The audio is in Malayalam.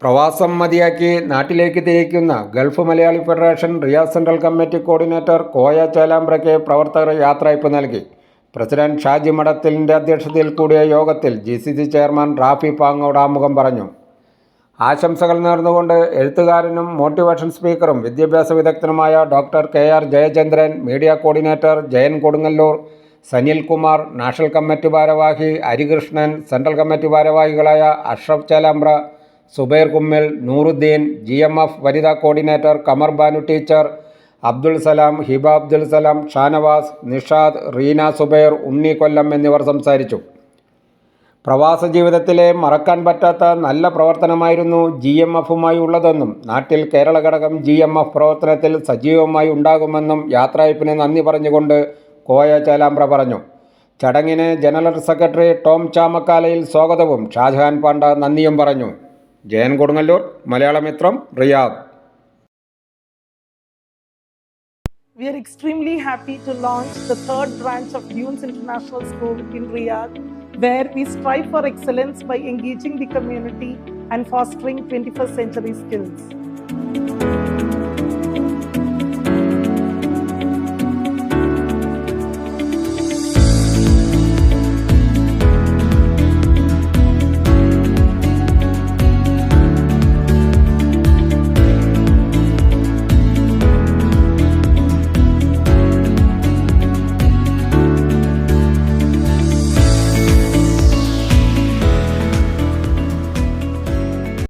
പ്രവാസം മതിയാക്കി നാട്ടിലേക്ക് തിരിക്കുന്ന Gulf Malayali federation Riyadh central committee coordinator Koya ചേലാമ്പ്രയ്ക്ക് പ്രവർത്തകർ യാത്രയയപ്പ് നൽകി. പ്രസിഡന്റ് ഷാജി മഠത്തിലിൻ്റെ അധ്യക്ഷതയിൽ കൂടിയ യോഗത്തിൽ GCC ചെയർമാൻ റാഫി പാങ്ങോട് ആമുഖം പറഞ്ഞു. ആശംസകൾ നേർന്നുകൊണ്ട് എഴുത്തുകാരനും മോട്ടിവേഷൻ സ്പീക്കറും വിദ്യാഭ്യാസ വിദഗ്ധനുമായ doctor KR Jayachandran, media coordinator Jayan Kodungallur, Sanilkumar, national committee ഭാരവാഹി ഹരികൃഷ്ണൻ, സെൻട്രൽ കമ്മിറ്റി ഭാരവാഹികളായ അഷ്റഫ് ചേലാമ്പ്ര, സുബൈർ കുമ്മിൽ, നൂറുദ്ദീൻ, GMF വനിതാ കോർഡിനേറ്റർ കമർ ബാനു ടീച്ചർ, അബ്ദുൾ സലാം, ഹിബ അബ്ദുൾ സലാം, ഷാനവാസ്, നിഷാദ്, റീന സുബൈർ, ഉണ്ണി കൊല്ലം എന്നിവർ സംസാരിച്ചു. പ്രവാസ ജീവിതത്തിലെ മറക്കാൻ പറ്റാത്ത നല്ല പ്രവർത്തനമായിരുന്നു GMFുമായി ഉള്ളതെന്നും നാട്ടിൽ കേരള ഘടകം GMF പ്രവർത്തനത്തിൽ സജീവമായി ഉണ്ടാകുമെന്നും യാത്രയയപ്പിന് നന്ദി പറഞ്ഞുകൊണ്ട് കോയ ചേലാമ്പ്ര പറഞ്ഞു. ചടങ്ങിന് ജനറൽ സെക്രട്ടറി ടോം ചാമക്കാലയിൽ സ്വാഗതവും ഷാജഹാൻ പാണ്ഡ നന്ദിയും പറഞ്ഞു. Jayan Kodungallur, Malayalamithram, Riyadh. We are extremely happy to launch the third branch of Dunes International School in Riyadh, where we strive for excellence by engaging the community and fostering 21st century skills.